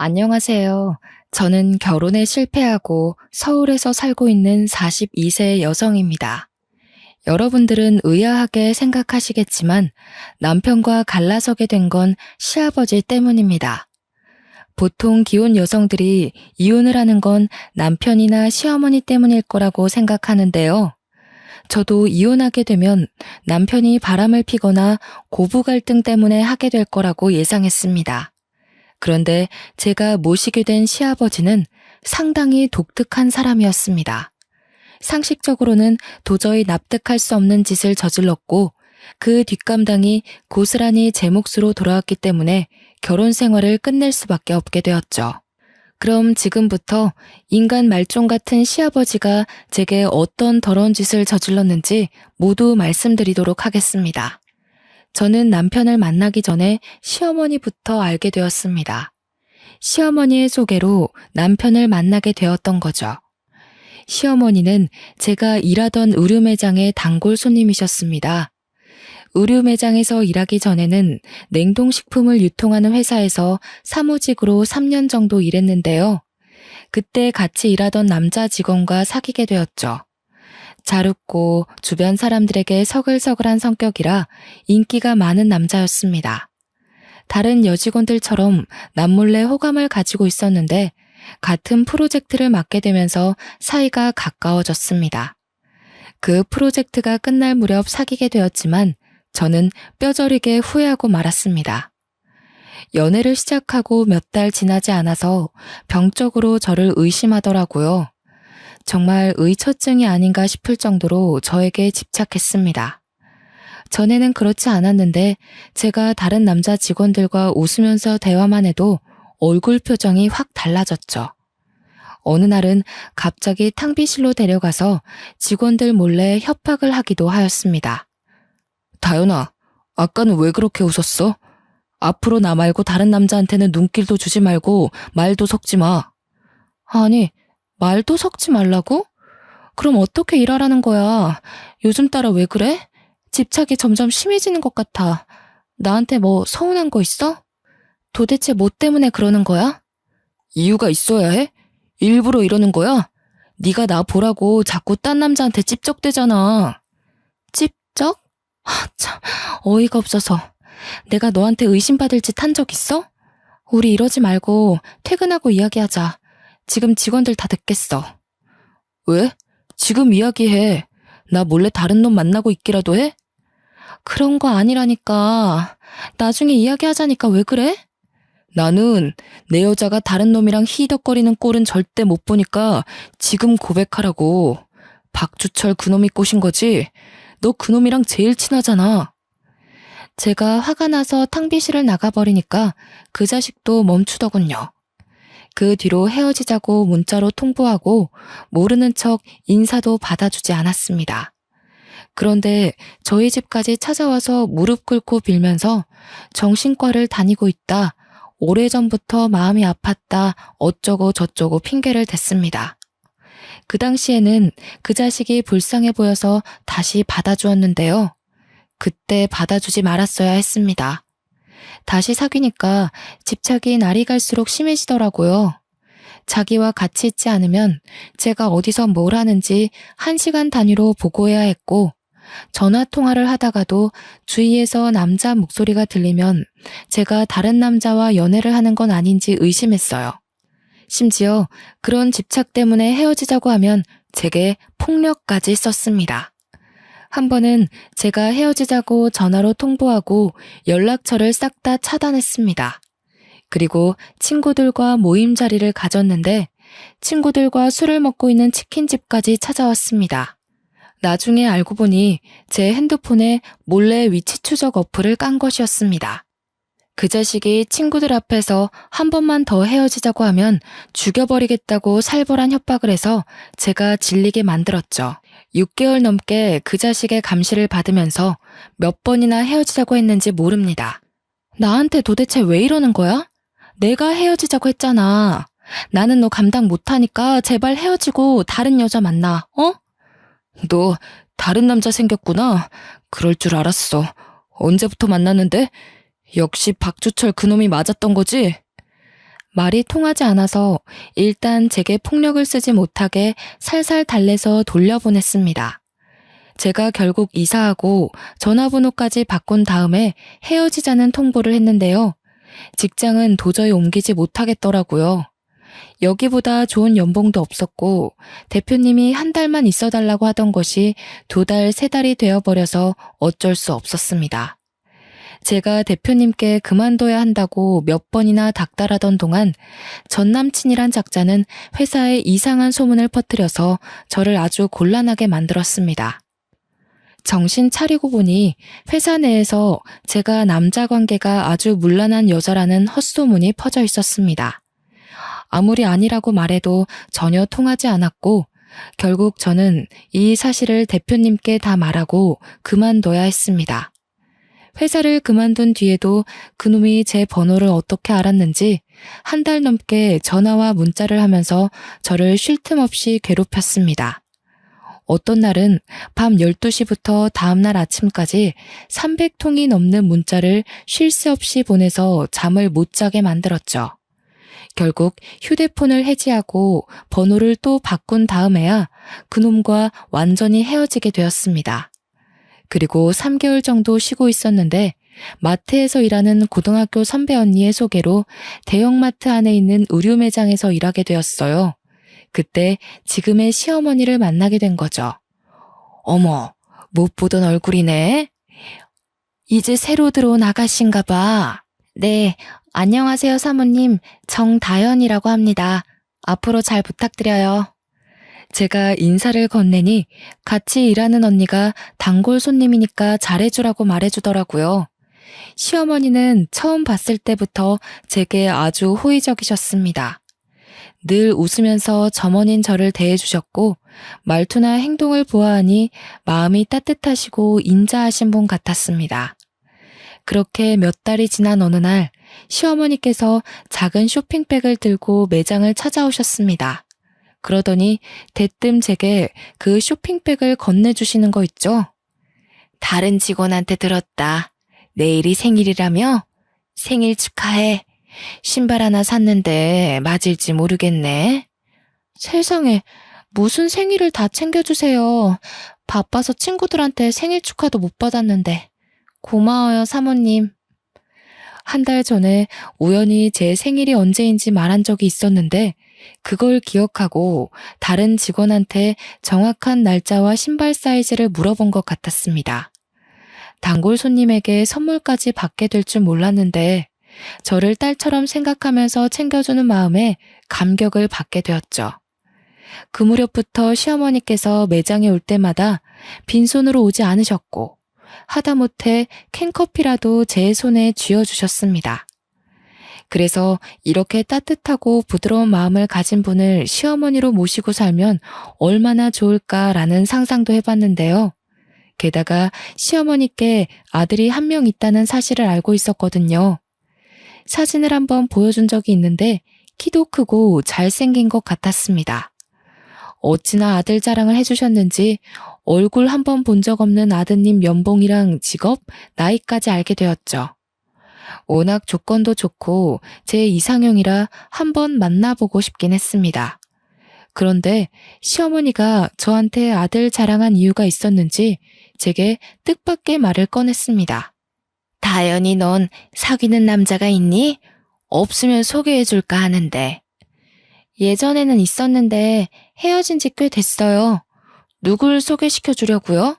안녕하세요. 저는 결혼에 실패하고 서울에서 살고 있는 42세 여성입니다. 여러분들은 의아하게 생각하시겠지만 남편과 갈라서게 된 건 시아버지 때문입니다. 보통 기혼 여성들이 이혼을 하는 건 남편이나 시어머니 때문일 거라고 생각하는데요. 저도 이혼하게 되면 남편이 바람을 피거나 고부 갈등 때문에 하게 될 거라고 예상했습니다. 그런데 제가 모시게 된 시아버지는 상당히 독특한 사람이었습니다. 상식적으로는 도저히 납득할 수 없는 짓을 저질렀고 그 뒷감당이 고스란히 제 몫으로 돌아왔기 때문에 결혼 생활을 끝낼 수밖에 없게 되었죠. 그럼 지금부터 인간 말종 같은 시아버지가 제게 어떤 더러운 짓을 저질렀는지 모두 말씀드리도록 하겠습니다. 저는 남편을 만나기 전에 시어머니부터 알게 되었습니다. 시어머니의 소개로 남편을 만나게 되었던 거죠. 시어머니는 제가 일하던 의류 매장의 단골 손님이셨습니다. 의류 매장에서 일하기 전에는 냉동식품을 유통하는 회사에서 사무직으로 3년 정도 일했는데요. 그때 같이 일하던 남자 직원과 사귀게 되었죠. 잘 웃고 주변 사람들에게 서글서글한 성격이라 인기가 많은 남자였습니다. 다른 여직원들처럼 남몰래 호감을 가지고 있었는데 같은 프로젝트를 맡게 되면서 사이가 가까워졌습니다. 그 프로젝트가 끝날 무렵 사귀게 되었지만 저는 뼈저리게 후회하고 말았습니다. 연애를 시작하고 몇 달 지나지 않아서 병적으로 저를 의심하더라고요. 정말 의처증이 아닌가 싶을 정도로 저에게 집착했습니다. 전에는 그렇지 않았는데 제가 다른 남자 직원들과 웃으면서 대화만 해도 얼굴 표정이 확 달라졌죠. 어느 날은 갑자기 탕비실로 데려가서 직원들 몰래 협박을 하기도 하였습니다. 다연아, 아까는 왜 그렇게 웃었어? 앞으로 나 말고 다른 남자한테는 눈길도 주지 말고 말도 섞지 마. 아니, 말도 섞지 말라고? 그럼 어떻게 일하라는 거야? 요즘 따라 왜 그래? 집착이 점점 심해지는 것 같아. 나한테 뭐 서운한 거 있어? 도대체 뭐 때문에 그러는 거야? 이유가 있어야 해? 일부러 이러는 거야? 네가 나 보라고 자꾸 딴 남자한테 찝적대잖아. 찝적? 참, 어이가 없어서. 내가 너한테 의심받을 짓 한 적 있어? 우리 이러지 말고 퇴근하고 이야기하자. 지금 직원들 다 듣겠어. 왜? 지금 이야기해. 나 몰래 다른 놈 만나고 있기라도 해? 그런 거 아니라니까. 나중에 이야기하자니까 왜 그래? 나는 내 여자가 다른 놈이랑 히덕거리는 꼴은 절대 못 보니까 지금 고백하라고. 박주철 그놈이 꼬신 거지? 너 그놈이랑 제일 친하잖아. 제가 화가 나서 탕비실을 나가버리니까 그 자식도 멈추더군요. 그 뒤로 헤어지자고 문자로 통보하고 모르는 척 인사도 받아주지 않았습니다. 그런데 저희 집까지 찾아와서 무릎 꿇고 빌면서 정신과를 다니고 있다, 오래전부터 마음이 아팠다, 어쩌고 저쩌고 핑계를 댔습니다. 그 당시에는 그 자식이 불쌍해 보여서 다시 받아주었는데요. 그때 받아주지 말았어야 했습니다. 다시 사귀니까 집착이 날이 갈수록 심해지더라고요. 자기와 같이 있지 않으면 제가 어디서 뭘 하는지 1시간 단위로 보고해야 했고, 전화 통화를 하다가도 주위에서 남자 목소리가 들리면 제가 다른 남자와 연애를 하는 건 아닌지 의심했어요. 심지어 그런 집착 때문에 헤어지자고 하면 제게 폭력까지 썼습니다. 한 번은 제가 헤어지자고 전화로 통보하고 연락처를 싹 다 차단했습니다. 그리고 친구들과 모임 자리를 가졌는데 친구들과 술을 먹고 있는 치킨집까지 찾아왔습니다. 나중에 알고 보니 제 핸드폰에 몰래 위치 추적 어플을 깐 것이었습니다. 그 자식이 친구들 앞에서 한 번만 더 헤어지자고 하면 죽여버리겠다고 살벌한 협박을 해서 제가 질리게 만들었죠. 6개월 넘게 그 자식의 감시를 받으면서 몇 번이나 헤어지자고 했는지 모릅니다. 나한테 도대체 왜 이러는 거야? 내가 헤어지자고 했잖아. 나는 너 감당 못하니까 제발 헤어지고 다른 여자 만나, 어? 너 다른 남자 생겼구나. 그럴 줄 알았어. 언제부터 만났는데? 역시 박주철 그놈이 맞았던 거지? 말이 통하지 않아서 일단 제게 폭력을 쓰지 못하게 살살 달래서 돌려보냈습니다. 제가 결국 이사하고 전화번호까지 바꾼 다음에 헤어지자는 통보를 했는데요. 직장은 도저히 옮기지 못하겠더라고요. 여기보다 좋은 연봉도 없었고 대표님이 한 달만 있어달라고 하던 것이 2달, 3달이 되어버려서 어쩔 수 없었습니다. 제가 대표님께 그만둬야 한다고 몇 번이나 닥달하던 동안 전 남친이란 작자는 회사에 이상한 소문을 퍼뜨려서 저를 아주 곤란하게 만들었습니다. 정신 차리고 보니 회사 내에서 제가 남자 관계가 아주 문란한 여자라는 헛소문이 퍼져 있었습니다. 아무리 아니라고 말해도 전혀 통하지 않았고 결국 저는 이 사실을 대표님께 다 말하고 그만둬야 했습니다. 회사를 그만둔 뒤에도 그놈이 제 번호를 어떻게 알았는지 1달 넘게 전화와 문자를 하면서 저를 쉴 틈 없이 괴롭혔습니다. 어떤 날은 밤 12시부터 다음날 아침까지 300통이 넘는 문자를 쉴 새 없이 보내서 잠을 못 자게 만들었죠. 결국 휴대폰을 해지하고 번호를 또 바꾼 다음에야 그놈과 완전히 헤어지게 되었습니다. 그리고 3개월 정도 쉬고 있었는데 마트에서 일하는 고등학교 선배 언니의 소개로 대형마트 안에 있는 의류 매장에서 일하게 되었어요. 그때 지금의 시어머니를 만나게 된 거죠. 어머, 못 보던 얼굴이네. 이제 새로 들어온 아가씨인가 봐. 네, 안녕하세요 사모님. 정다연이라고 합니다. 앞으로 잘 부탁드려요. 제가 인사를 건네니 같이 일하는 언니가 단골 손님이니까 잘해주라고 말해주더라고요. 시어머니는 처음 봤을 때부터 제게 아주 호의적이셨습니다. 늘 웃으면서 점원인 저를 대해주셨고 말투나 행동을 보아하니 마음이 따뜻하시고 인자하신 분 같았습니다. 그렇게 몇 달이 지난 어느 날 시어머니께서 작은 쇼핑백을 들고 매장을 찾아오셨습니다. 그러더니 대뜸 제게 그 쇼핑백을 건네주시는 거 있죠? 다른 직원한테 들었다. 내일이 생일이라며? 생일 축하해. 신발 하나 샀는데 맞을지 모르겠네. 세상에, 무슨 생일을 다 챙겨주세요. 바빠서 친구들한테 생일 축하도 못 받았는데. 고마워요, 사모님. 1달 전에 우연히 제 생일이 언제인지 말한 적이 있었는데 그걸 기억하고 다른 직원한테 정확한 날짜와 신발 사이즈를 물어본 것 같았습니다. 단골 손님에게 선물까지 받게 될 줄 몰랐는데 저를 딸처럼 생각하면서 챙겨주는 마음에 감격을 받게 되었죠. 그 무렵부터 시어머니께서 매장에 올 때마다 빈손으로 오지 않으셨고 하다못해 캔커피라도 제 손에 쥐어주셨습니다. 그래서 이렇게 따뜻하고 부드러운 마음을 가진 분을 시어머니로 모시고 살면 얼마나 좋을까라는 상상도 해봤는데요. 게다가 시어머니께 아들이 1명 있다는 사실을 알고 있었거든요. 사진을 한번 보여준 적이 있는데 키도 크고 잘생긴 것 같았습니다. 어찌나 아들 자랑을 해주셨는지 얼굴 한번 본 적 없는 아드님 연봉이랑 직업, 나이까지 알게 되었죠. 워낙 조건도 좋고 제 이상형이라 한번 만나보고 싶긴 했습니다. 그런데 시어머니가 저한테 아들 자랑한 이유가 있었는지 제게 뜻밖의 말을 꺼냈습니다. 다연이 넌 사귀는 남자가 있니? 없으면 소개해줄까 하는데. 예전에는 있었는데 헤어진 지 꽤 됐어요. 누굴 소개시켜주려고요?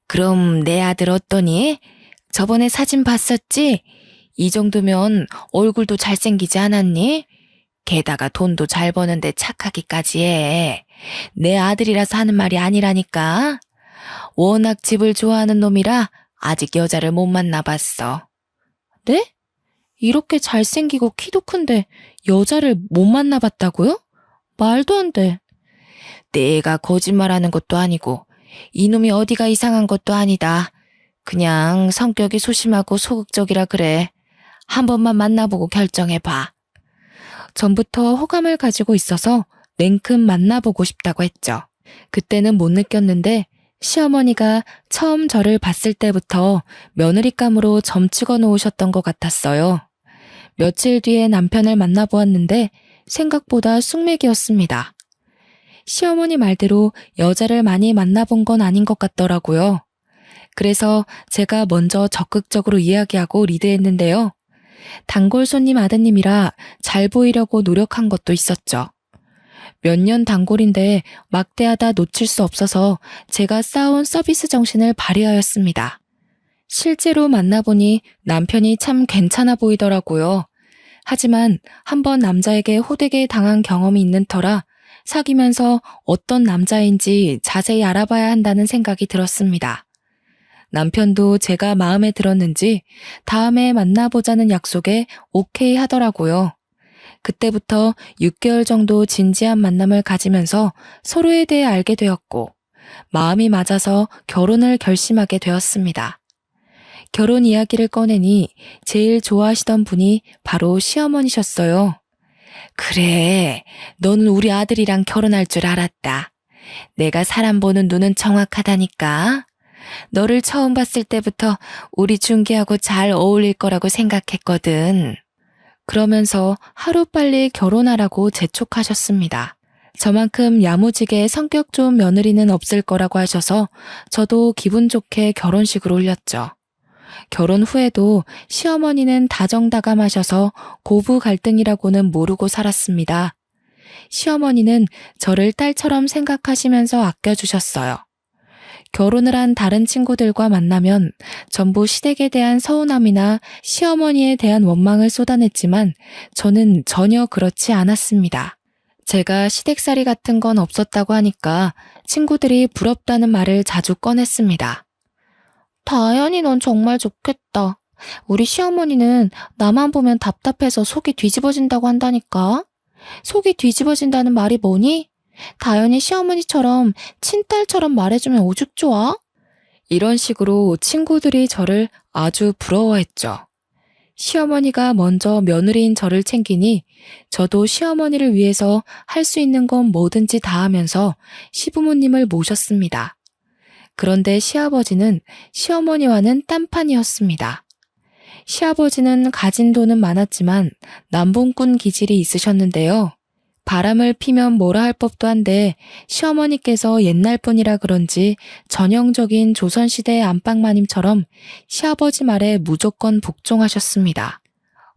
그럼 내 아들 어떠니? 저번에 사진 봤었지? 이 정도면 얼굴도 잘생기지 않았니? 게다가 돈도 잘 버는데 착하기까지 해. 내 아들이라서 하는 말이 아니라니까. 워낙 집을 좋아하는 놈이라 아직 여자를 못 만나봤어. 네? 이렇게 잘생기고 키도 큰데 여자를 못 만나봤다고요? 말도 안 돼. 내가 거짓말하는 것도 아니고 이놈이 어디가 이상한 것도 아니다. 그냥 성격이 소심하고 소극적이라 그래. 한 번만 만나보고 결정해봐. 전부터 호감을 가지고 있어서 냉큼 만나보고 싶다고 했죠. 그때는 못 느꼈는데 시어머니가 처음 저를 봤을 때부터 며느리감으로 점 찍어 놓으셨던 것 같았어요. 며칠 뒤에 남편을 만나보았는데 생각보다 숙맥이었습니다. 시어머니 말대로 여자를 많이 만나본 건 아닌 것 같더라고요. 그래서 제가 먼저 적극적으로 이야기하고 리드했는데요. 단골 손님 아드님이라 잘 보이려고 노력한 것도 있었죠. 몇 년 단골인데 막대하다 놓칠 수 없어서 제가 쌓아온 서비스 정신을 발휘하였습니다. 실제로 만나보니 남편이 참 괜찮아 보이더라고요. 하지만 한번 남자에게 호되게 당한 경험이 있는 터라 사귀면서 어떤 남자인지 자세히 알아봐야 한다는 생각이 들었습니다. 남편도 제가 마음에 들었는지 다음에 만나보자는 약속에 오케이 하더라고요. 그때부터 6개월 정도 진지한 만남을 가지면서 서로에 대해 알게 되었고 마음이 맞아서 결혼을 결심하게 되었습니다. 결혼 이야기를 꺼내니 제일 좋아하시던 분이 바로 시어머니셨어요. 그래, 너는 우리 아들이랑 결혼할 줄 알았다. 내가 사람 보는 눈은 정확하다니까. 너를 처음 봤을 때부터 우리 준기하고 잘 어울릴 거라고 생각했거든. 그러면서 하루빨리 결혼하라고 재촉하셨습니다. 저만큼 야무지게 성격 좋은 며느리는 없을 거라고 하셔서 저도 기분 좋게 결혼식을 올렸죠. 결혼 후에도 시어머니는 다정다감하셔서 고부 갈등이라고는 모르고 살았습니다. 시어머니는 저를 딸처럼 생각하시면서 아껴주셨어요. 결혼을 한 다른 친구들과 만나면 전부 시댁에 대한 서운함이나 시어머니에 대한 원망을 쏟아냈지만 저는 전혀 그렇지 않았습니다. 제가 시댁살이 같은 건 없었다고 하니까 친구들이 부럽다는 말을 자주 꺼냈습니다. 다현이 넌 정말 좋겠다. 우리 시어머니는 나만 보면 답답해서 속이 뒤집어진다고 한다니까. 속이 뒤집어진다는 말이 뭐니? 다현이 시어머니처럼 친딸처럼 말해주면 오죽 좋아? 이런 식으로 친구들이 저를 아주 부러워했죠. 시어머니가 먼저 며느리인 저를 챙기니 저도 시어머니를 위해서 할 수 있는 건 뭐든지 다 하면서 시부모님을 모셨습니다. 그런데 시아버지는 시어머니와는 딴판이었습니다. 시아버지는 가진 돈은 많았지만 남봉꾼 기질이 있으셨는데요. 바람을 피면 뭐라 할 법도 한데 시어머니께서 옛날 분이라 그런지 전형적인 조선시대의 안방마님처럼 시아버지 말에 무조건 복종하셨습니다.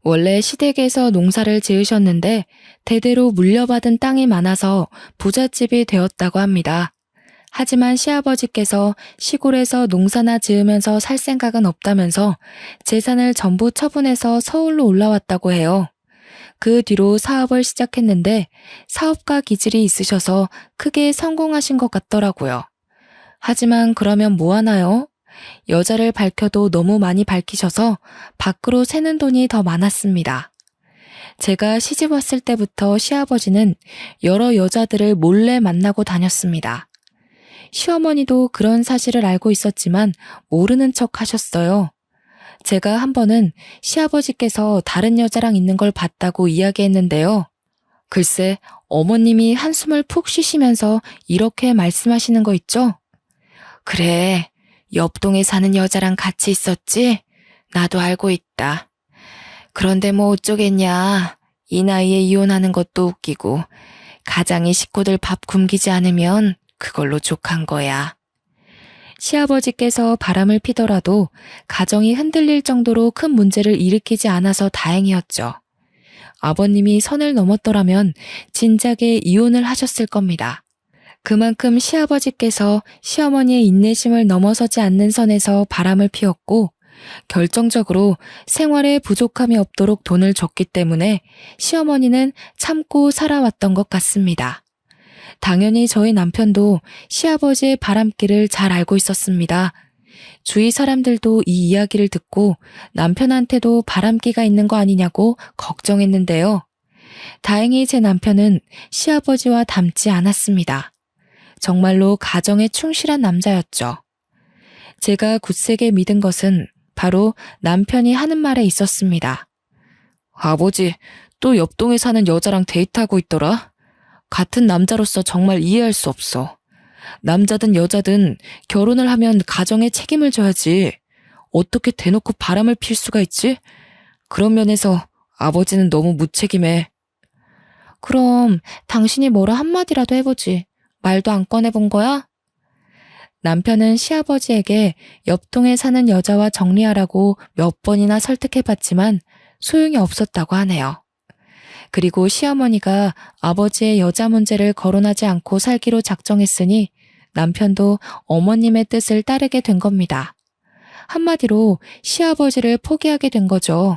원래 시댁에서 농사를 지으셨는데 대대로 물려받은 땅이 많아서 부잣집이 되었다고 합니다. 하지만 시아버지께서 시골에서 농사나 지으면서 살 생각은 없다면서 재산을 전부 처분해서 서울로 올라왔다고 해요. 그 뒤로 사업을 시작했는데 사업가 기질이 있으셔서 크게 성공하신 것 같더라고요. 하지만 그러면 뭐 하나요? 여자를 밝혀도 너무 많이 밝히셔서 밖으로 새는 돈이 더 많았습니다. 제가 시집 왔을 때부터 시아버지는 여러 여자들을 몰래 만나고 다녔습니다. 시어머니도 그런 사실을 알고 있었지만 모르는 척 하셨어요. 제가 한 번은 시아버지께서 다른 여자랑 있는 걸 봤다고 이야기했는데요. 글쎄, 어머님이 한숨을 푹 쉬시면서 이렇게 말씀하시는 거 있죠? 그래, 옆동에 사는 여자랑 같이 있었지? 나도 알고 있다. 그런데 뭐 어쩌겠냐. 이 나이에 이혼하는 것도 웃기고 가장이 식구들 밥 굶기지 않으면 그걸로 족한 거야. 시아버지께서 바람을 피더라도 가정이 흔들릴 정도로 큰 문제를 일으키지 않아서 다행이었죠. 아버님이 선을 넘었더라면 진작에 이혼을 하셨을 겁니다. 그만큼 시아버지께서 시어머니의 인내심을 넘어서지 않는 선에서 바람을 피웠고 결정적으로 생활에 부족함이 없도록 돈을 줬기 때문에 시어머니는 참고 살아왔던 것 같습니다. 당연히 저희 남편도 시아버지의 바람길을 잘 알고 있었습니다. 주위 사람들도 이 이야기를 듣고 남편한테도 바람기가 있는 거 아니냐고 걱정했는데요. 다행히 제 남편은 시아버지와 닮지 않았습니다. 정말로 가정에 충실한 남자였죠. 제가 굳세게 믿은 것은 바로 남편이 하는 말에 있었습니다. 아버지, 또 옆동에 사는 여자랑 데이트하고 있더라? 같은 남자로서 정말 이해할 수 없어. 남자든 여자든 결혼을 하면 가정에 책임을 져야지. 어떻게 대놓고 바람을 필 수가 있지? 그런 면에서 아버지는 너무 무책임해. 그럼 당신이 뭐라 한마디라도 해보지. 말도 안 꺼내본 거야? 남편은 시아버지에게 옆동에 사는 여자와 정리하라고 몇 번이나 설득해봤지만 소용이 없었다고 하네요. 그리고 시어머니가 아버지의 여자 문제를 거론하지 않고 살기로 작정했으니 남편도 어머님의 뜻을 따르게 된 겁니다. 한마디로 시아버지를 포기하게 된 거죠.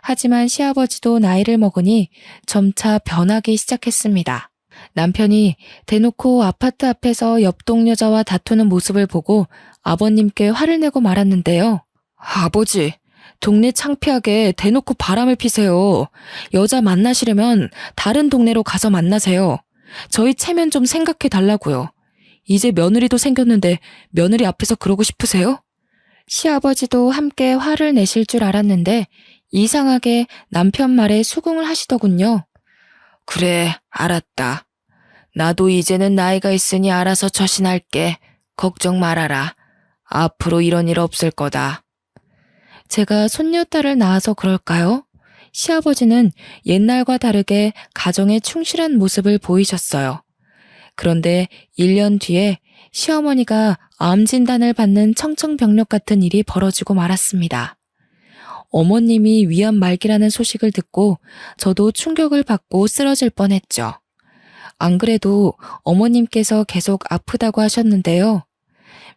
하지만 시아버지도 나이를 먹으니 점차 변하기 시작했습니다. 남편이 대놓고 아파트 앞에서 옆동 여자와 다투는 모습을 보고 아버님께 화를 내고 말았는데요. 아버지, 동네 창피하게 대놓고 바람을 피세요. 여자 만나시려면 다른 동네로 가서 만나세요. 저희 체면 좀 생각해 달라고요. 이제 며느리도 생겼는데 며느리 앞에서 그러고 싶으세요? 시아버지도 함께 화를 내실 줄 알았는데 이상하게 남편 말에 수긍을 하시더군요. 그래, 알았다. 나도 이제는 나이가 있으니 알아서 처신할게. 걱정 말아라. 앞으로 이런 일 없을 거다. 제가 손녀딸을 낳아서 그럴까요? 시아버지는 옛날과 다르게 가정에 충실한 모습을 보이셨어요. 그런데 1년 뒤에 시어머니가 암 진단을 받는 청천벽력 같은 일이 벌어지고 말았습니다. 어머님이 위암 말기라는 소식을 듣고 저도 충격을 받고 쓰러질 뻔했죠. 안 그래도 어머님께서 계속 아프다고 하셨는데요.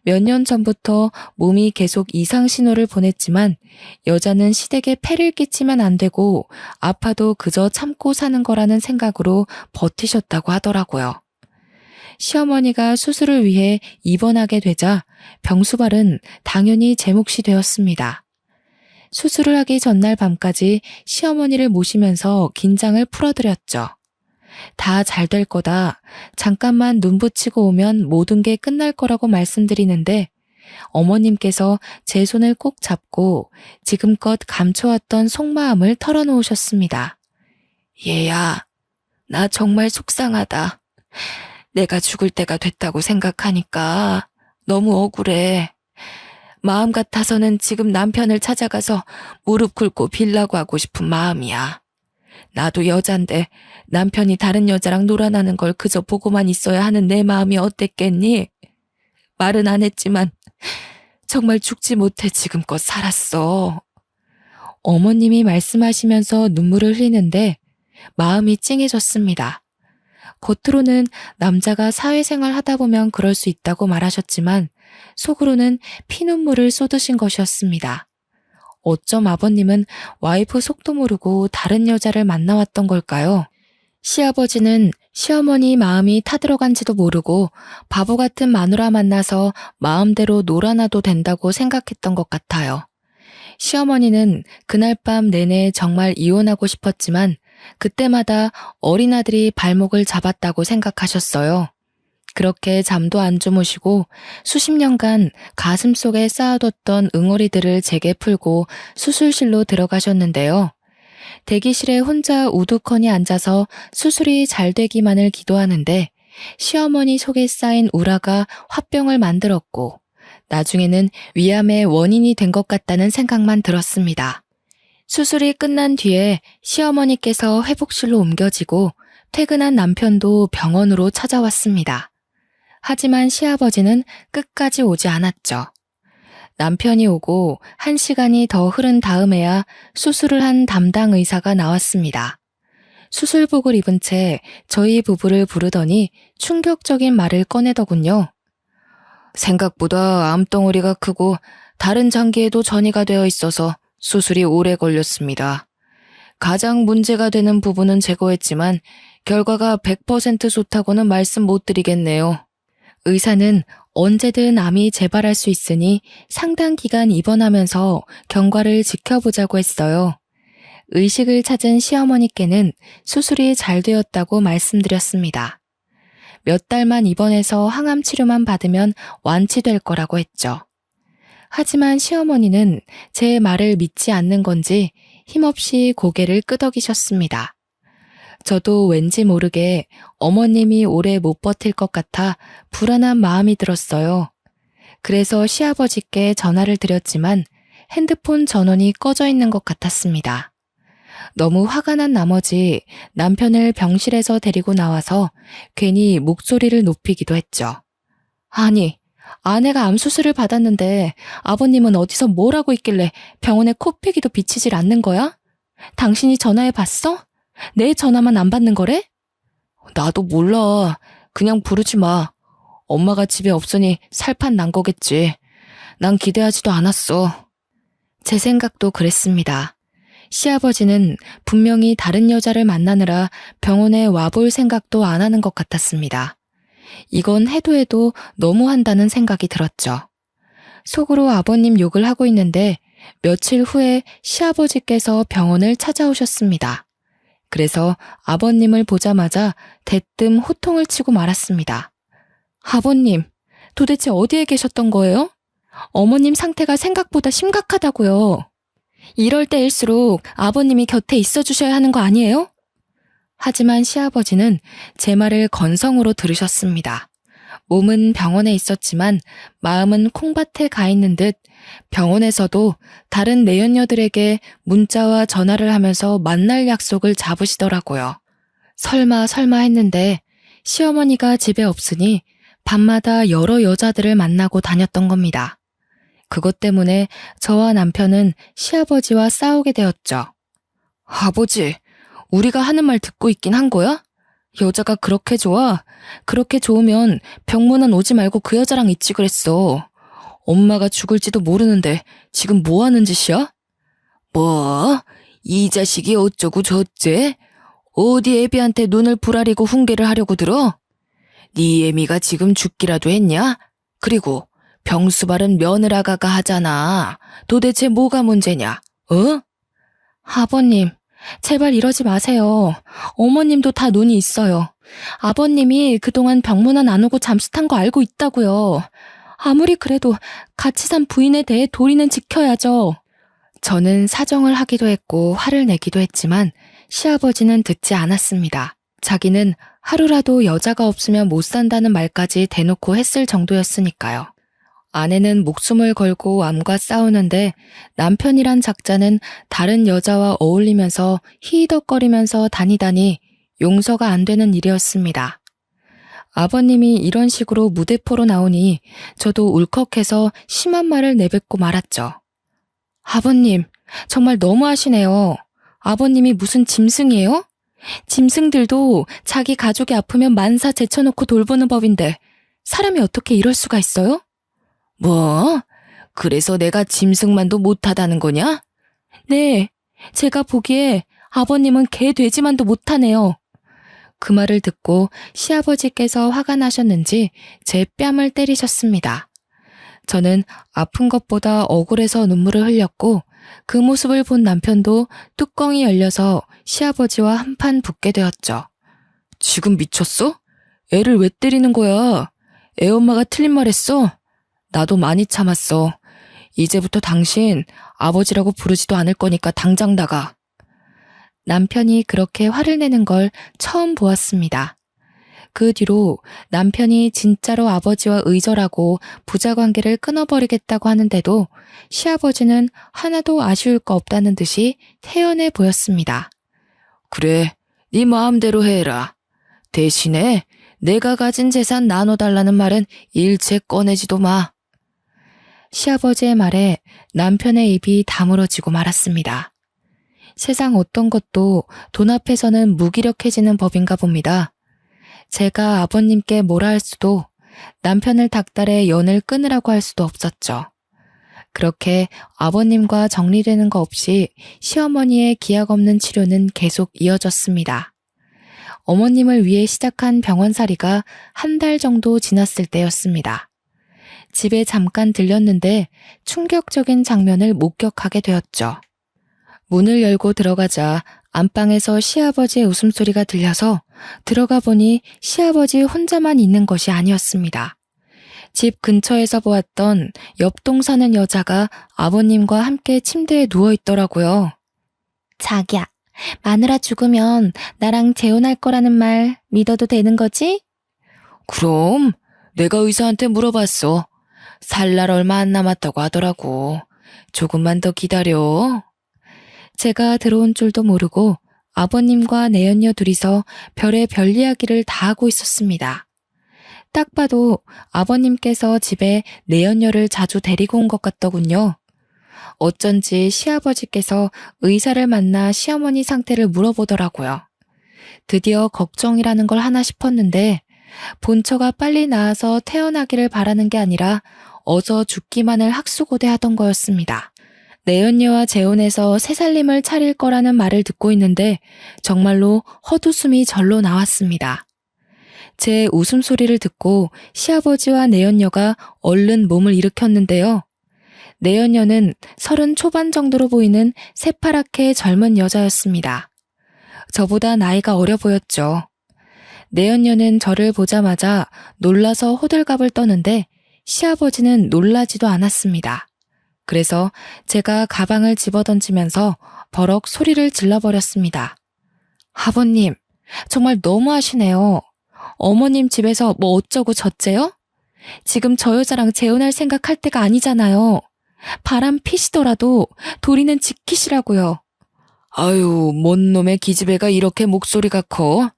몇 년 전부터 몸이 계속 이상 신호를 보냈지만 여자는 시댁에 폐를 끼치면 안 되고 아파도 그저 참고 사는 거라는 생각으로 버티셨다고 하더라고요. 시어머니가 수술을 위해 입원하게 되자 병수발은 당연히 제 몫이 되었습니다. 수술을 하기 전날 밤까지 시어머니를 모시면서 긴장을 풀어드렸죠. 다 잘 될 거다. 잠깐만 눈 붙이고 오면 모든 게 끝날 거라고 말씀드리는데 어머님께서 제 손을 꼭 잡고 지금껏 감춰왔던 속마음을 털어놓으셨습니다. 얘야, 나 정말 속상하다. 내가 죽을 때가 됐다고 생각하니까 너무 억울해. 마음 같아서는 지금 남편을 찾아가서 무릎 꿇고 빌라고 하고 싶은 마음이야. 나도 여잔데 남편이 다른 여자랑 놀아나는 걸 그저 보고만 있어야 하는 내 마음이 어땠겠니? 말은 안 했지만 정말 죽지 못해 지금껏 살았어. 어머님이 말씀하시면서 눈물을 흘리는데 마음이 찡해졌습니다. 겉으로는 남자가 사회생활 하다 보면 그럴 수 있다고 말하셨지만 속으로는 피눈물을 쏟으신 것이었습니다. 어쩜 아버님은 와이프 속도 모르고 다른 여자를 만나왔던 걸까요? 시아버지는 시어머니 마음이 타들어간지도 모르고 바보 같은 마누라 만나서 마음대로 놀아나도 된다고 생각했던 것 같아요. 시어머니는 그날 밤 내내 정말 이혼하고 싶었지만 그때마다 어린아들이 발목을 잡았다고 생각하셨어요. 그렇게 잠도 안 주무시고 수십 년간 가슴속에 쌓아뒀던 응어리들을 제게 풀고 수술실로 들어가셨는데요. 대기실에 혼자 우두커니 앉아서 수술이 잘 되기만을 기도하는데 시어머니 속에 쌓인 우라가 화병을 만들었고 나중에는 위암의 원인이 된 것 같다는 생각만 들었습니다. 수술이 끝난 뒤에 시어머니께서 회복실로 옮겨지고 퇴근한 남편도 병원으로 찾아왔습니다. 하지만 시아버지는 끝까지 오지 않았죠. 남편이 오고 1시간이 더 흐른 다음에야 수술을 한 담당 의사가 나왔습니다. 수술복을 입은 채 저희 부부를 부르더니 충격적인 말을 꺼내더군요. 생각보다 암덩어리가 크고 다른 장기에도 전이가 되어 있어서 수술이 오래 걸렸습니다. 가장 문제가 되는 부분은 제거했지만 결과가 100% 좋다고는 말씀 못 드리겠네요. 의사는 언제든 암이 재발할 수 있으니 상당 기간 입원하면서 경과를 지켜보자고 했어요. 의식을 찾은 시어머니께는 수술이 잘 되었다고 말씀드렸습니다. 몇 달만 입원해서 항암 치료만 받으면 완치될 거라고 했죠. 하지만 시어머니는 제 말을 믿지 않는 건지 힘없이 고개를 끄덕이셨습니다. 저도 왠지 모르게 어머님이 오래 못 버틸 것 같아 불안한 마음이 들었어요. 그래서 시아버지께 전화를 드렸지만 핸드폰 전원이 꺼져 있는 것 같았습니다. 너무 화가 난 나머지 남편을 병실에서 데리고 나와서 괜히 목소리를 높이기도 했죠. 아니, 아내가 암 수술을 받았는데 아버님은 어디서 뭘 하고 있길래 병원에 코피기도 비치질 않는 거야? 당신이 전화해 봤어? 내 전화만 안 받는 거래? 나도 몰라. 그냥 부르지 마. 엄마가 집에 없으니 살판 난 거겠지. 난 기대하지도 않았어. 제 생각도 그랬습니다. 시아버지는 분명히 다른 여자를 만나느라 병원에 와볼 생각도 안 하는 것 같았습니다. 이건 해도 너무한다는 생각이 들었죠. 속으로 아버님 욕을 하고 있는데 며칠 후에 시아버지께서 병원을 찾아오셨습니다. 그래서 아버님을 보자마자 대뜸 호통을 치고 말았습니다. 아버님, 도대체 어디에 계셨던 거예요? 어머님 상태가 생각보다 심각하다고요. 이럴 때일수록 아버님이 곁에 있어 주셔야 하는 거 아니에요? 하지만 시아버지는 제 말을 건성으로 들으셨습니다. 몸은 병원에 있었지만 마음은 콩밭에 가 있는 듯 병원에서도 다른 내연녀들에게 문자와 전화를 하면서 만날 약속을 잡으시더라고요. 설마 했는데 시어머니가 집에 없으니 밤마다 여러 여자들을 만나고 다녔던 겁니다. 그것 때문에 저와 남편은 시아버지와 싸우게 되었죠. 아버지, 우리가 하는 말 듣고 있긴 한 거야? 여자가 그렇게 좋아? 그렇게 좋으면 병문안 오지 말고 그 여자랑 있지 그랬어. 엄마가 죽을지도 모르는데 지금 뭐 하는 짓이야? 뭐? 이 자식이 어쩌고 저쩌? 어디 애비한테 눈을 부라리고 훈계를 하려고 들어? 네 애미가 지금 죽기라도 했냐? 그리고 병수발은 며느라가가 하잖아. 도대체 뭐가 문제냐? 어? 아버님, 제발 이러지 마세요. 어머님도 다 눈이 있어요. 아버님이 그동안 병문안 안 오고 잠수탄 거 알고 있다고요. 아무리 그래도 같이 산 부인에 대해 도리는 지켜야죠. 저는 사정을 하기도 했고 화를 내기도 했지만 시아버지는 듣지 않았습니다. 자기는 하루라도 여자가 없으면 못 산다는 말까지 대놓고 했을 정도였으니까요. 아내는 목숨을 걸고 암과 싸우는데 남편이란 작자는 다른 여자와 어울리면서 히히덕거리면서 다니다니 용서가 안 되는 일이었습니다. 아버님이 이런 식으로 무대포로 나오니 저도 울컥해서 심한 말을 내뱉고 말았죠. 아버님, 정말 너무하시네요. 아버님이 무슨 짐승이에요? 짐승들도 자기 가족이 아프면 만사 제쳐놓고 돌보는 법인데 사람이 어떻게 이럴 수가 있어요? 뭐? 그래서 내가 짐승만도 못하다는 거냐? 네, 제가 보기에 아버님은 개 돼지만도 못하네요. 그 말을 듣고 시아버지께서 화가 나셨는지 제 뺨을 때리셨습니다. 저는 아픈 것보다 억울해서 눈물을 흘렸고 그 모습을 본 남편도 뚜껑이 열려서 시아버지와 한판 붙게 되었죠. 지금 미쳤어? 애를 왜 때리는 거야? 애 엄마가 틀린 말 했어? 나도 많이 참았어. 이제부터 당신 아버지라고 부르지도 않을 거니까 당장 나가. 남편이 그렇게 화를 내는 걸 처음 보았습니다. 그 뒤로 남편이 진짜로 아버지와 의절하고 부자관계를 끊어버리겠다고 하는데도 시아버지는 하나도 아쉬울 거 없다는 듯이 태연해 보였습니다. 그래, 네 마음대로 해라. 대신에 내가 가진 재산 나눠달라는 말은 일체 꺼내지도 마. 시아버지의 말에 남편의 입이 다물어지고 말았습니다. 세상 어떤 것도 돈 앞에서는 무기력해지는 법인가 봅니다. 제가 아버님께 뭐라 할 수도 남편을 닥달해 연을 끊으라고 할 수도 없었죠. 그렇게 아버님과 정리되는 거 없이 시어머니의 기약 없는 치료는 계속 이어졌습니다. 어머님을 위해 시작한 병원살이가 한 달 정도 지났을 때였습니다. 집에 잠깐 들렸는데 충격적인 장면을 목격하게 되었죠. 문을 열고 들어가자 안방에서 시아버지의 웃음소리가 들려서 들어가 보니 시아버지 혼자만 있는 것이 아니었습니다. 집 근처에서 보았던 옆동 사는 여자가 아버님과 함께 침대에 누워있더라고요. 자기야, 마누라 죽으면 나랑 재혼할 거라는 말 믿어도 되는 거지? 그럼 내가 의사한테 물어봤어. 살 날 얼마 안 남았다고 하더라고. 조금만 더 기다려. 제가 들어온 줄도 모르고 아버님과 내연녀 둘이서 별의 별 이야기를 다 하고 있었습니다. 딱 봐도 아버님께서 집에 내연녀를 자주 데리고 온 것 같더군요. 어쩐지 시아버지께서 의사를 만나 시어머니 상태를 물어보더라고요. 드디어 걱정이라는 걸 하나 싶었는데 본처가 빨리 나아서 태어나기를 바라는 게 아니라 어서 죽기만을 학수고대하던 거였습니다. 내연녀와 재혼해서 새살림을 차릴 거라는 말을 듣고 있는데 정말로 헛웃음이 절로 나왔습니다. 제 웃음소리를 듣고 시아버지와 내연녀가 얼른 몸을 일으켰는데요. 내연녀는 30 초반 정도로 보이는 새파랗게 젊은 여자였습니다. 저보다 나이가 어려 보였죠. 내연녀는 저를 보자마자 놀라서 호들갑을 떠는데 시아버지는 놀라지도 않았습니다. 그래서 제가 가방을 집어던지면서 버럭 소리를 질러버렸습니다. 아버님, 정말 너무하시네요. 어머님 집에서 뭐 어쩌고 저째요? 지금 저 여자랑 재혼할 생각할 때가 아니잖아요. 바람 피시더라도 도리는 지키시라고요. 아유, 뭔 놈의 기집애가 이렇게 목소리가 커?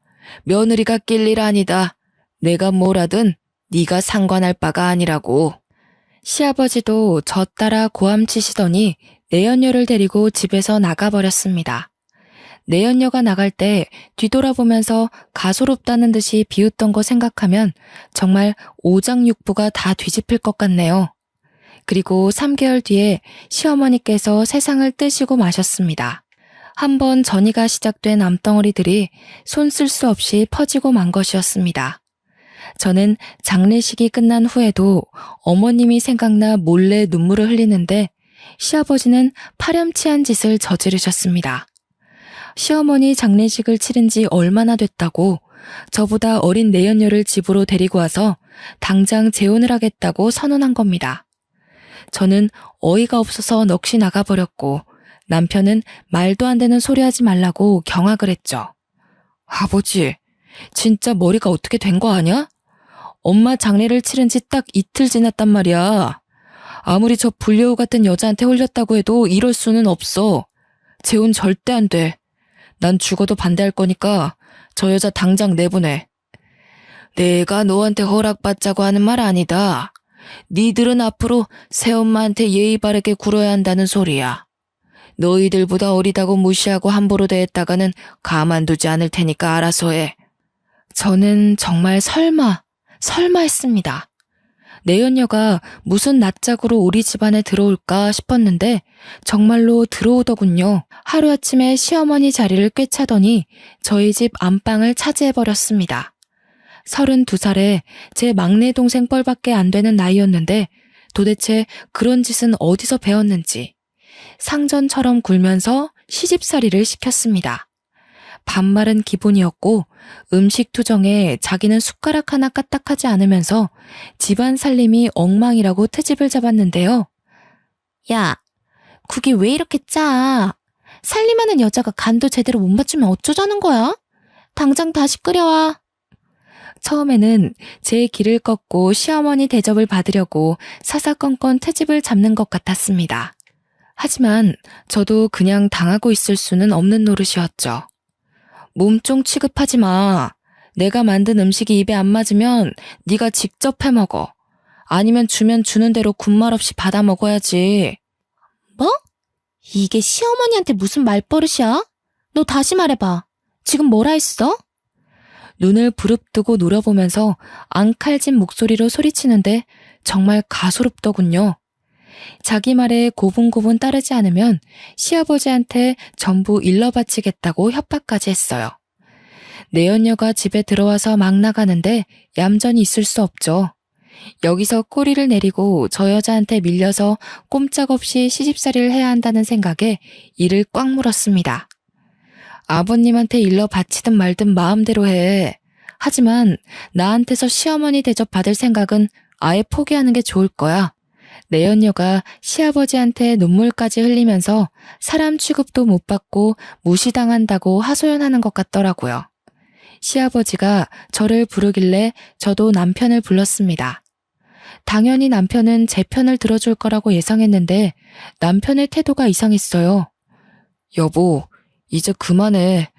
며느리가 낄 일 아니다. 내가 뭘 하든 네가 상관할 바가 아니라고. 시아버지도 저 따라 고함치시더니 내연녀를 데리고 집에서 나가버렸습니다. 내연녀가 나갈 때 뒤돌아보면서 가소롭다는 듯이 비웃던 거 생각하면 정말 오장육부가 다 뒤집힐 것 같네요. 그리고 3개월 뒤에 시어머니께서 세상을 뜨시고 마셨습니다. 한번 전이가 시작된 암덩어리들이 손 쓸 수 없이 퍼지고 만 것이었습니다. 저는 장례식이 끝난 후에도 어머님이 생각나 몰래 눈물을 흘리는데 시아버지는 파렴치한 짓을 저지르셨습니다. 시어머니 장례식을 치른 지 얼마나 됐다고 저보다 어린 내연녀를 집으로 데리고 와서 당장 재혼을 하겠다고 선언한 겁니다. 저는 어이가 없어서 넋이 나가버렸고 남편은 말도 안 되는 소리 하지 말라고 경악을 했죠. 아버지, 진짜 머리가 어떻게 된 거 아냐? 엄마 장례를 치른 지 딱 이틀 지났단 말이야. 아무리 저 불려우 같은 여자한테 홀렸다고 해도 이럴 수는 없어. 재혼 절대 안 돼. 난 죽어도 반대할 거니까 저 여자 당장 내보내. 내가 너한테 허락받자고 하는 말 아니다. 니들은 앞으로 새엄마한테 예의 바르게 굴어야 한다는 소리야. 너희들보다 어리다고 무시하고 함부로 대했다가는 가만두지 않을 테니까 알아서 해. 저는 정말 설마 했습니다. 내연녀가 무슨 낯짝으로 우리 집안에 들어올까 싶었는데 정말로 들어오더군요. 하루아침에 시어머니 자리를 꿰차더니 저희 집 안방을 차지해버렸습니다. 32살에 제 막내 동생 뻘밖에 안 되는 나이였는데 도대체 그런 짓은 어디서 배웠는지 상전처럼 굴면서 시집살이를 시켰습니다. 반말은 기본이었고 음식 투정에 자기는 숟가락 하나 까딱하지 않으면서 집안 살림이 엉망이라고 트집을 잡았는데요. 야, 국이 왜 이렇게 짜? 살림하는 여자가 간도 제대로 못 맞추면 어쩌자는 거야? 당장 다시 끓여와. 처음에는 제 길을 꺾고 시어머니 대접을 받으려고 사사건건 트집을 잡는 것 같았습니다. 하지만 저도 그냥 당하고 있을 수는 없는 노릇이었죠. 몸종 취급하지 마. 내가 만든 음식이 입에 안 맞으면 네가 직접 해먹어. 아니면 주면 주는 대로 군말 없이 받아 먹어야지. 뭐? 이게 시어머니한테 무슨 말버릇이야? 너 다시 말해봐. 지금 뭐라 했어? 눈을 부릅뜨고 노려보면서 앙칼진 목소리로 소리치는데 정말 가소롭더군요. 자기 말에 고분고분 따르지 않으면 시아버지한테 전부 일러바치겠다고 협박까지 했어요. 내연녀가 집에 들어와서 막 나가는데 얌전히 있을 수 없죠. 여기서 꼬리를 내리고 저 여자한테 밀려서 꼼짝없이 시집살이를 해야 한다는 생각에 이를 꽉 물었습니다. 아버님한테 일러 바치든 말든 마음대로 해. 하지만 나한테서 시어머니 대접 받을 생각은 아예 포기하는 게 좋을 거야. 내연녀가 시아버지한테 눈물까지 흘리면서 사람 취급도 못 받고 무시당한다고 하소연하는 것 같더라고요. 시아버지가 저를 부르길래 저도 남편을 불렀습니다. 당연히 남편은 제 편을 들어줄 거라고 예상했는데 남편의 태도가 이상했어요. 여보, 이제 그만해.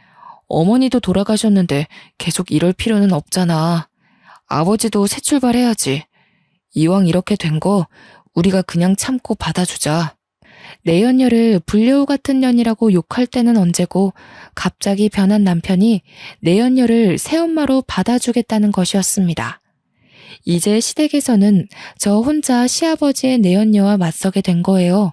어머니도 돌아가셨는데 계속 이럴 필요는 없잖아. 아버지도 새 출발해야지. 이왕 이렇게 된 거 우리가 그냥 참고 받아주자. 내연녀를 불려우 같은 년이라고 욕할 때는 언제고 갑자기 변한 남편이 내연녀를 새엄마로 받아주겠다는 것이었습니다. 이제 시댁에서는 저 혼자 시아버지의 내연녀와 맞서게 된 거예요.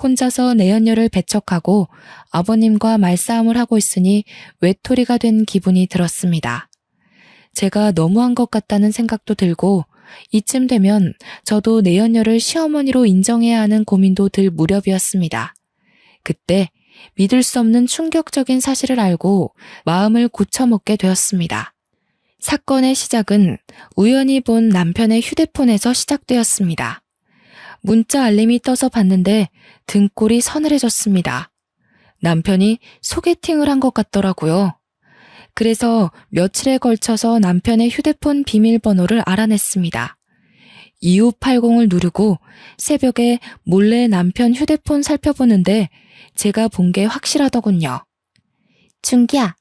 혼자서 내연녀를 배척하고 아버님과 말싸움을 하고 있으니 외톨이가 된 기분이 들었습니다. 제가 너무한 것 같다는 생각도 들고 이쯤 되면 저도 내연녀를 시어머니로 인정해야 하는 고민도 들 무렵이었습니다. 그때 믿을 수 없는 충격적인 사실을 알고 마음을 고쳐먹게 되었습니다. 사건의 시작은 우연히 본 남편의 휴대폰에서 시작되었습니다. 문자 알림이 떠서 봤는데 등골이 서늘해졌습니다. 남편이 소개팅을 한 것 같더라고요. 그래서 며칠에 걸쳐서 남편의 휴대폰 비밀번호를 알아냈습니다. 2580을 누르고 새벽에 몰래 남편 휴대폰 살펴보는데 제가 본 게 확실하더군요. 준기야,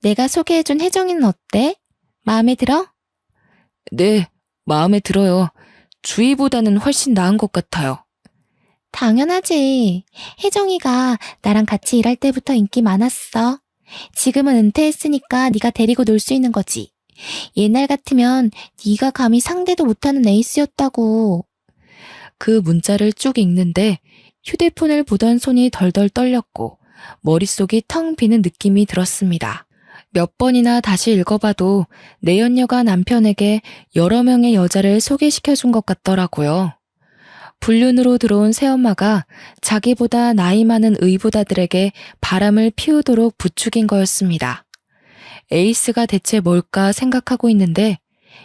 내가 소개해준 혜정이는 어때? 마음에 들어? 네, 마음에 들어요. 주희보다는 훨씬 나은 것 같아요. 당연하지. 혜정이가 나랑 같이 일할 때부터 인기 많았어. 지금은 은퇴했으니까 네가 데리고 놀 수 있는 거지. 옛날 같으면 네가 감히 상대도 못하는 에이스였다고. 그 문자를 쭉 읽는데 휴대폰을 보던 손이 덜덜 떨렸고 머릿속이 텅 비는 느낌이 들었습니다. 몇 번이나 다시 읽어봐도 내연녀가 남편에게 여러 명의 여자를 소개시켜준 것 같더라고요. 불륜으로 들어온 새엄마가 자기보다 나이 많은 의붓아들에게 바람을 피우도록 부추긴 거였습니다. 에이스가 대체 뭘까 생각하고 있는데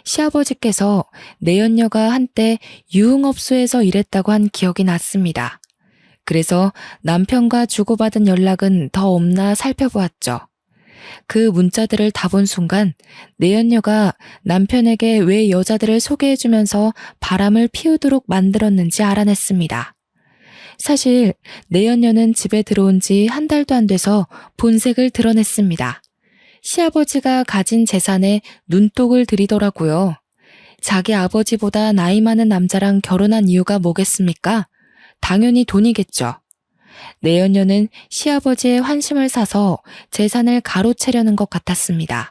시아버지께서 내연녀가 한때 유흥업소에서 일했다고 한 기억이 났습니다. 그래서 남편과 주고받은 연락은 더 없나 살펴보았죠. 그 문자들을 다 본 순간 내연녀가 남편에게 왜 여자들을 소개해주면서 바람을 피우도록 만들었는지 알아냈습니다. 사실 내연녀는 집에 들어온 지 한 달도 안 돼서 본색을 드러냈습니다. 시아버지가 가진 재산에 눈독을 들이더라고요. 자기 아버지보다 나이 많은 남자랑 결혼한 이유가 뭐겠습니까? 당연히 돈이겠죠. 내연녀는 시아버지의 환심을 사서 재산을 가로채려는 것 같았습니다.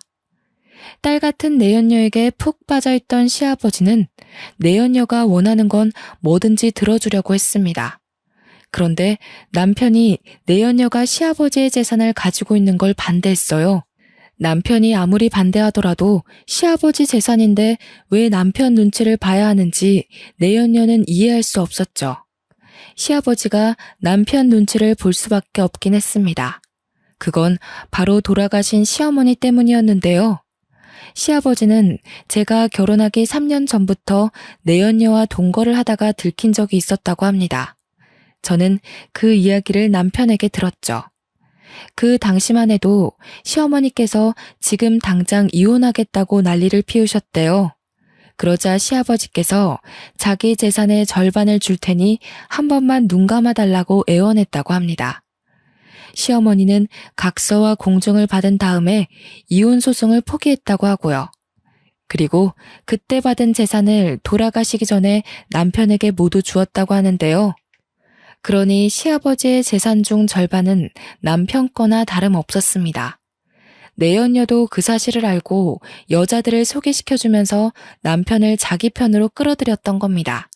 딸 같은 내연녀에게 푹 빠져있던 시아버지는 내연녀가 원하는 건 뭐든지 들어주려고 했습니다. 그런데 남편이 내연녀가 시아버지의 재산을 가지고 있는 걸 반대했어요. 남편이 아무리 반대하더라도 시아버지 재산인데 왜 남편 눈치를 봐야 하는지 내연녀는 이해할 수 없었죠. 시아버지가 남편 눈치를 볼 수밖에 없긴 했습니다. 그건 바로 돌아가신 시어머니 때문이었는데요. 시아버지는 제가 결혼하기 3년 전부터 내연녀와 동거를 하다가 들킨 적이 있었다고 합니다. 저는 그 이야기를 남편에게 들었죠. 그 당시만 해도 시어머니께서 지금 당장 이혼하겠다고 난리를 피우셨대요. 그러자 시아버지께서 자기 재산의 절반을 줄 테니 한 번만 눈 감아달라고 애원했다고 합니다. 시어머니는 각서와 공증을 받은 다음에 이혼 소송을 포기했다고 하고요. 그리고 그때 받은 재산을 돌아가시기 전에 남편에게 모두 주었다고 하는데요. 그러니 시아버지의 재산 중 절반은 남편 거나 다름없었습니다. 내연녀도 그 사실을 알고 여자들을 소개시켜주면서 남편을 자기 편으로 끌어들였던 겁니다.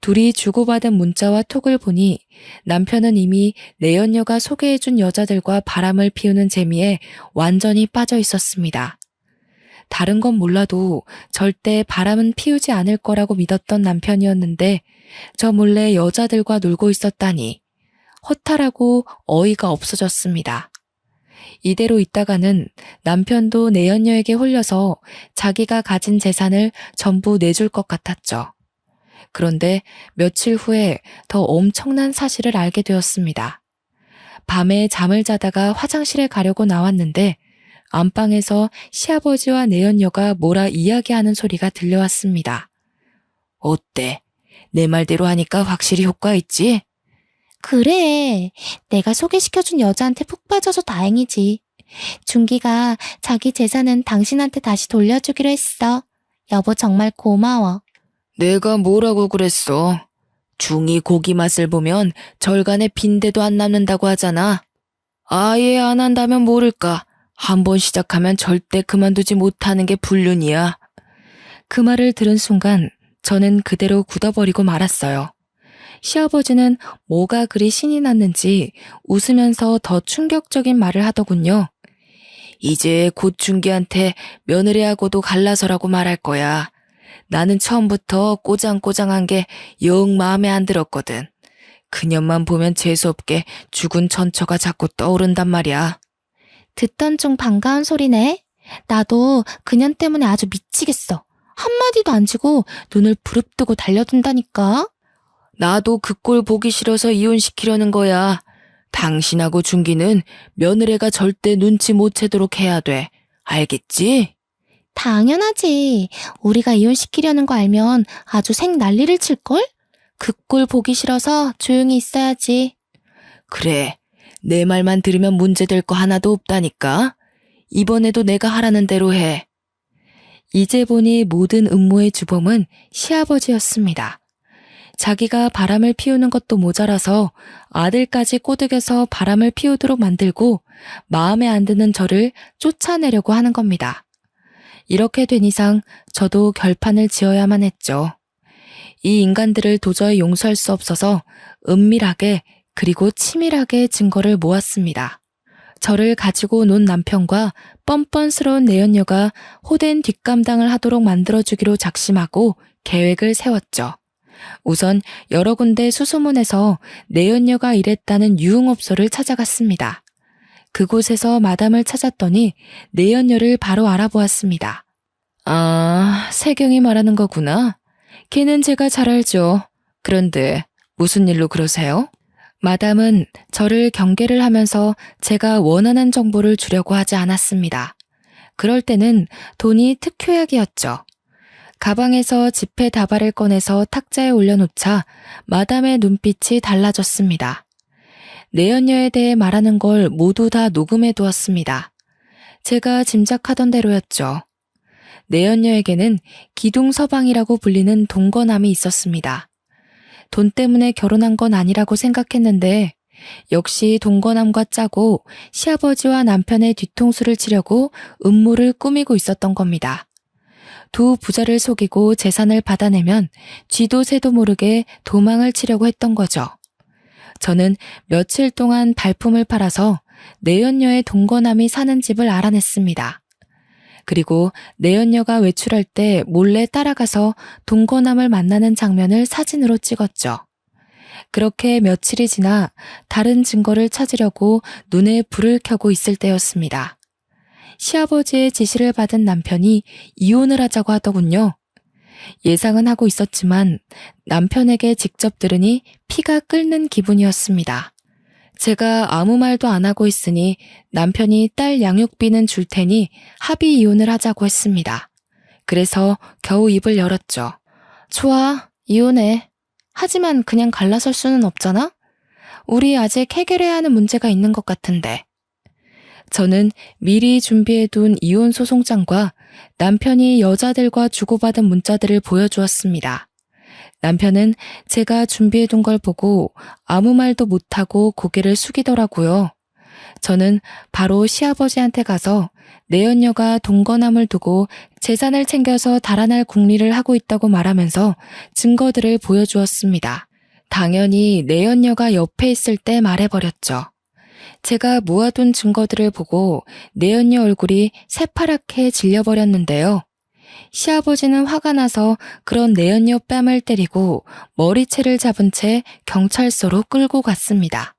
둘이 주고받은 문자와 톡을 보니 남편은 이미 내연녀가 소개해준 여자들과 바람을 피우는 재미에 완전히 빠져 있었습니다. 다른 건 몰라도 절대 바람은 피우지 않을 거라고 믿었던 남편이었는데 저 몰래 여자들과 놀고 있었다니 허탈하고 어이가 없어졌습니다. 이대로 있다가는 남편도 내연녀에게 홀려서 자기가 가진 재산을 전부 내줄 것 같았죠. 그런데 며칠 후에 더 엄청난 사실을 알게 되었습니다. 밤에 잠을 자다가 화장실에 가려고 나왔는데 안방에서 시아버지와 내연녀가 뭐라 이야기하는 소리가 들려왔습니다. 어때? 내 말대로 하니까 확실히 효과 있지? 그래. 내가 소개시켜준 여자한테 푹 빠져서 다행이지. 준기가 자기 재산은 당신한테 다시 돌려주기로 했어. 여보 정말 고마워. 내가 뭐라고 그랬어? 중이 고기 맛을 보면 절간에 빈대도 안 남는다고 하잖아. 아예 안 한다면 모를까. 한 번 시작하면 절대 그만두지 못하는 게 불륜이야. 그 말을 들은 순간 저는 그대로 굳어버리고 말았어요. 시아버지는 뭐가 그리 신이 났는지 웃으면서 더 충격적인 말을 하더군요. 이제 곧 준기한테 며느리하고도 갈라서라고 말할 거야. 나는 처음부터 꼬장꼬장한 게 영 마음에 안 들었거든. 그년만 보면 재수없게 죽은 천처가 자꾸 떠오른단 말이야. 듣던 중 반가운 소리네. 나도 그년 때문에 아주 미치겠어. 한마디도 안 지고 눈을 부릅뜨고 달려든다니까. 나도 그 꼴 보기 싫어서 이혼시키려는 거야. 당신하고 준기는 며느리가 절대 눈치 못 채도록 해야 돼. 알겠지? 당연하지. 우리가 이혼시키려는 거 알면 아주 생 난리를 칠걸? 그 꼴 보기 싫어서 조용히 있어야지. 그래. 내 말만 들으면 문제될 거 하나도 없다니까. 이번에도 내가 하라는 대로 해. 이제 보니 모든 음모의 주범은 시아버지였습니다. 자기가 바람을 피우는 것도 모자라서 아들까지 꼬드겨서 바람을 피우도록 만들고 마음에 안 드는 저를 쫓아내려고 하는 겁니다. 이렇게 된 이상 저도 결판을 지어야만 했죠. 이 인간들을 도저히 용서할 수 없어서 은밀하게 그리고 치밀하게 증거를 모았습니다. 저를 가지고 논 남편과 뻔뻔스러운 내연녀가 호된 뒷감당을 하도록 만들어주기로 작심하고 계획을 세웠죠. 우선 여러 군데 수소문해서 내연녀가 일했다는 유흥업소를 찾아갔습니다. 그곳에서 마담을 찾았더니 내연녀를 바로 알아보았습니다. 아, 세경이 말하는 거구나. 걔는 제가 잘 알죠. 그런데 무슨 일로 그러세요? 마담은 저를 경계를 하면서 제가 원하는 정보를 주려고 하지 않았습니다. 그럴 때는 돈이 특효약이었죠. 가방에서 지폐 다발을 꺼내서 탁자에 올려놓자 마담의 눈빛이 달라졌습니다. 내연녀에 대해 말하는 걸 모두 다 녹음해 두었습니다. 제가 짐작하던 대로였죠. 내연녀에게는 기둥서방이라고 불리는 동거남이 있었습니다. 돈 때문에 결혼한 건 아니라고 생각했는데 역시 동거남과 짜고 시아버지와 남편의 뒤통수를 치려고 음모를 꾸미고 있었던 겁니다. 두 부자를 속이고 재산을 받아내면 쥐도 새도 모르게 도망을 치려고 했던 거죠. 저는 며칠 동안 발품을 팔아서 내연녀의 동거남이 사는 집을 알아냈습니다. 그리고 내연녀가 외출할 때 몰래 따라가서 동거남을 만나는 장면을 사진으로 찍었죠. 그렇게 며칠이 지나 다른 증거를 찾으려고 눈에 불을 켜고 있을 때였습니다. 시아버지의 지시를 받은 남편이 이혼을 하자고 하더군요. 예상은 하고 있었지만 남편에게 직접 들으니 피가 끓는 기분이었습니다. 제가 아무 말도 안 하고 있으니 남편이 딸 양육비는 줄 테니 합의 이혼을 하자고 했습니다. 그래서 겨우 입을 열었죠. 좋아, 이혼해. 하지만 그냥 갈라설 수는 없잖아? 우리 아직 해결해야 하는 문제가 있는 것 같은데. 저는 미리 준비해둔 이혼 소송장과 남편이 여자들과 주고받은 문자들을 보여주었습니다. 남편은 제가 준비해둔 걸 보고 아무 말도 못하고 고개를 숙이더라고요. 저는 바로 시아버지한테 가서 내연녀가 동거남을 두고 재산을 챙겨서 달아날 궁리를 하고 있다고 말하면서 증거들을 보여주었습니다. 당연히 내연녀가 옆에 있을 때 말해버렸죠. 제가 모아둔 증거들을 보고 내연녀 얼굴이 새파랗게 질려버렸는데요. 시아버지는 화가 나서 그런 내연녀 뺨을 때리고 머리채를 잡은 채 경찰서로 끌고 갔습니다.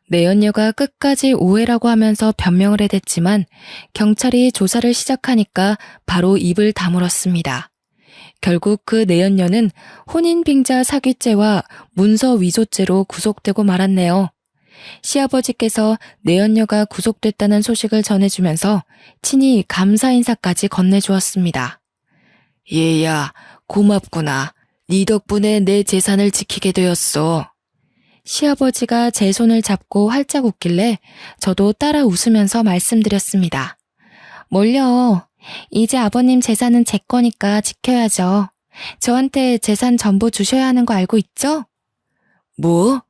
내연녀가 끝까지 오해라고 하면서 변명을 해댔지만 경찰이 조사를 시작하니까 바로 입을 다물었습니다. 결국 그 내연녀는 혼인빙자 사기죄와 문서 위조죄로 구속되고 말았네요. 시아버지께서 내연녀가 구속됐다는 소식을 전해주면서 친히 감사 인사까지 건네주었습니다. 얘야, 고맙구나. 네 덕분에 내 재산을 지키게 되었어. 시아버지가 제 손을 잡고 활짝 웃길래 저도 따라 웃으면서 말씀드렸습니다. 뭘요? 이제 아버님 재산은 제 거니까 지켜야죠. 저한테 재산 전부 주셔야 하는 거 알고 있죠? 뭐?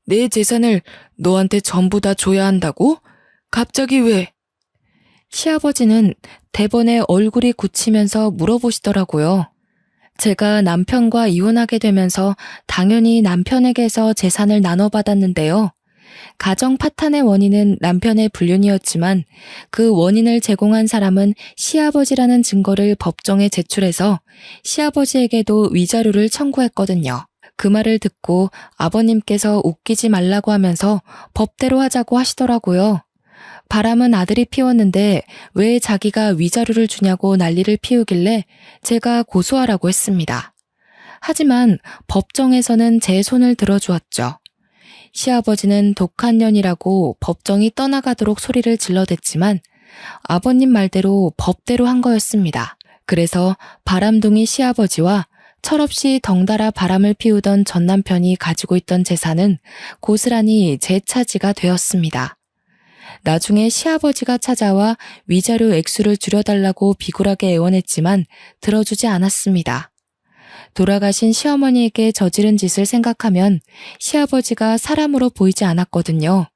내 재산을 너한테 전부 다 줘야 한다고? 갑자기 왜? 시아버지는 대번에 얼굴이 굳히면서 물어보시더라고요. 제가 남편과 이혼하게 되면서 당연히 남편에게서 재산을 나눠받았는데요. 가정 파탄의 원인은 남편의 불륜이었지만 그 원인을 제공한 사람은 시아버지라는 증거를 법정에 제출해서 시아버지에게도 위자료를 청구했거든요. 그 말을 듣고 아버님께서 웃기지 말라고 하면서 법대로 하자고 하시더라고요. 바람은 아들이 피웠는데 왜 자기가 위자료를 주냐고 난리를 피우길래 제가 고소하라고 했습니다. 하지만 법정에서는 제 손을 들어주었죠. 시아버지는 독한 년이라고 법정이 떠나가도록 소리를 질러댔지만 아버님 말대로 법대로 한 거였습니다. 그래서 바람둥이 시아버지와 철없이 덩달아 바람을 피우던 전 남편이 가지고 있던 재산은 고스란히 제 차지가 되었습니다. 나중에 시아버지가 찾아와 위자료 액수를 줄여달라고 비굴하게 애원했지만 들어주지 않았습니다. 돌아가신 시어머니에게 저지른 짓을 생각하면 시아버지가 사람으로 보이지 않았거든요.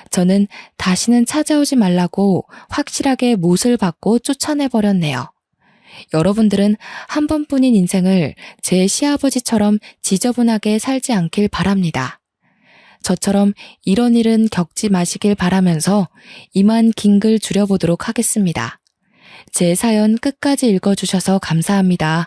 저는 다시는 찾아오지 말라고 확실하게 못을 받고 쫓아내버렸네요. 여러분들은 한 번뿐인 인생을 제 시아버지처럼 지저분하게 살지 않길 바랍니다. 저처럼 이런 일은 겪지 마시길 바라면서 이만 긴 글 줄여보도록 하겠습니다. 제 사연 끝까지 읽어주셔서 감사합니다.